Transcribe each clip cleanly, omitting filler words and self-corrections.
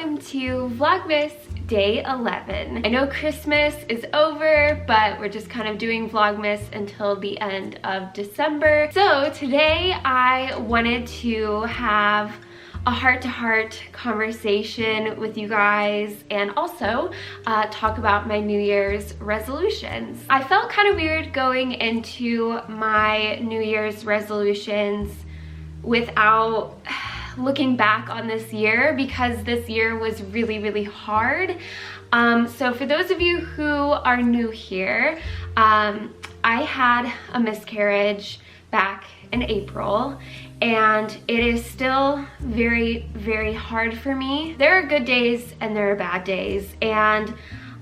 welcome to Vlogmas Day 11. I know Christmas is over, but we're just kind of doing Vlogmas until the end of December. So today I wanted to have a heart-to-heart conversation with you guys and also talk about my New Year's resolutions. I felt kind of weird going into my New Year's resolutions without looking back on this year because this year was really hard. So for those of you who are new here, I had a miscarriage back in April, and it is still very hard for me. There are good days and there are bad days, and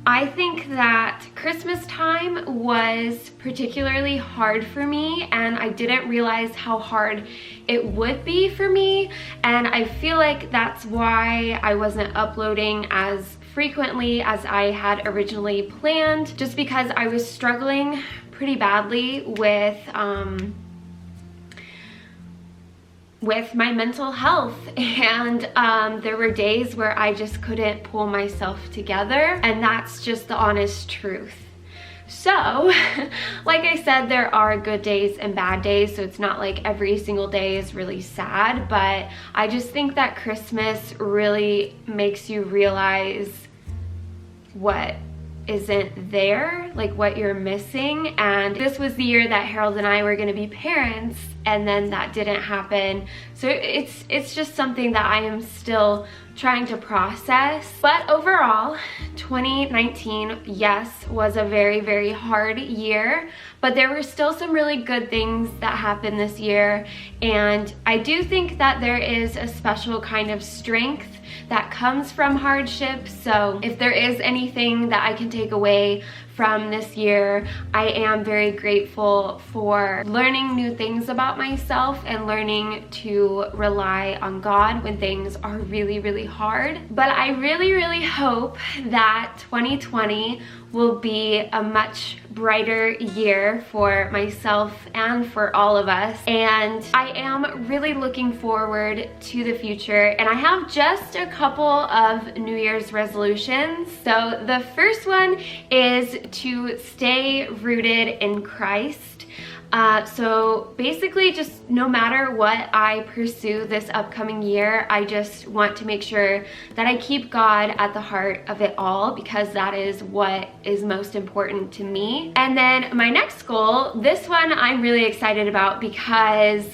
I think that Christmas time was particularly hard for me, and I didn't realize how hard it would be for me, and I feel like that's why I wasn't uploading as frequently as I had originally planned, just because I was struggling pretty badly with my mental health, and there were days where I just couldn't pull myself together, and that's just the honest truth. So like I said, there are good days and bad days, so it's not like every single day is really sad, but I just think that Christmas really makes you realize what isn't there, like what you're missing. And this was the year that Harold and I were going to be parents, and then that didn't happen, so it's just something that I am still trying to process. But overall, 2019, yes, was a very hard year, but there were still some really good things that happened this year, and I do think that there is a special kind of strength that comes from hardship. So if there is anything that I can take away from this year, I am very grateful for learning new things about myself and learning to rely on God when things are really hard. But I really hope that 2020 will be a much brighter year for myself and for all of us, and I am really looking forward to the future. And I have just a couple of New Year's resolutions. So the first one is to stay rooted in Christ. So basically, just no matter what I pursue this upcoming year, I just want to make sure that I keep God at the heart of it all, because that is what is most important to me. And then my next goal, this one I'm really excited about, because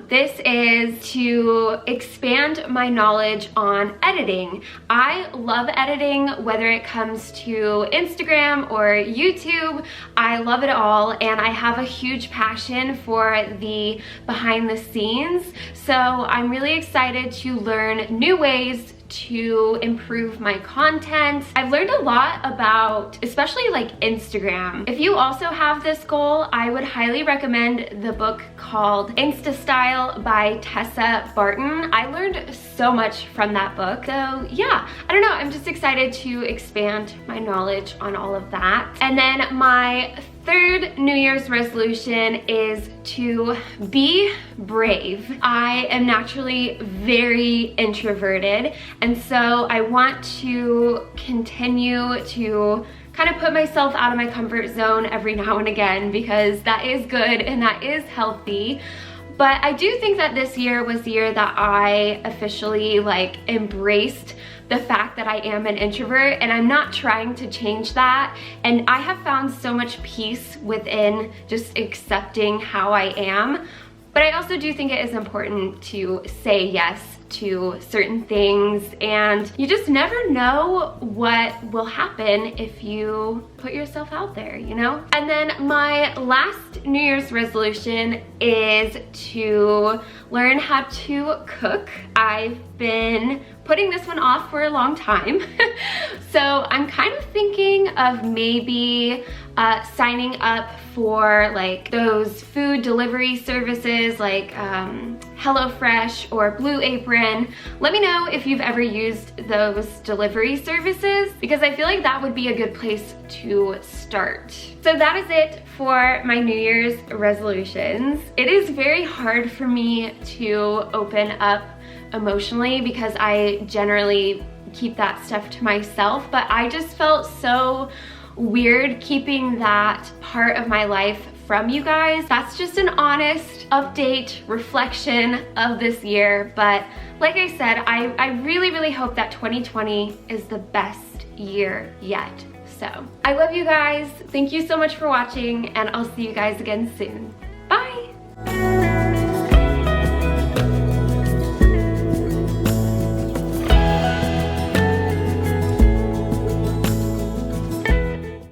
this is to expand my knowledge on editing. I love editing, whether it comes to Instagram or YouTube. I love it all, and I have a huge passion for the behind the scenes, so I'm really excited to learn new ways to improve my content. I've learned a lot about especially like Instagram. If you also have this goal, I would highly recommend the book called Insta Style by Tessa Barton. I learned so much from that book. So yeah, I don't know, I'm just excited to expand my knowledge on all of that. And then my third New Year's resolution is to be brave. I am naturally very introverted, and so I want to continue to kind of put myself out of my comfort zone every now and again, because that is good and that is healthy. But I do think that this year was the year that I officially like embraced the fact that I am an introvert, and I'm not trying to change that. And I have found so much peace within just accepting how I am. But I also do think it is important to say yes to certain things, and you just never know what will happen if you put yourself out there, you know? And then my last New Year's resolution is to learn how to cook. I've been putting this one off for a long time. So I'm kind of thinking of maybe signing up for like those food delivery services like HelloFresh or Blue Apron. Let me know if you've ever used those delivery services, because I feel like that would be a good place to start. So that is it for my New Year's resolutions. It is very hard for me to open up emotionally because I generally keep that stuff to myself, but I just felt so weird keeping that part of my life from you guys. That's just an honest update, reflection of this year. But like I said, I really hope that 2020 is the best year yet. So I love you guys. Thank you so much for watching, and I'll see you guys again soon. Bye.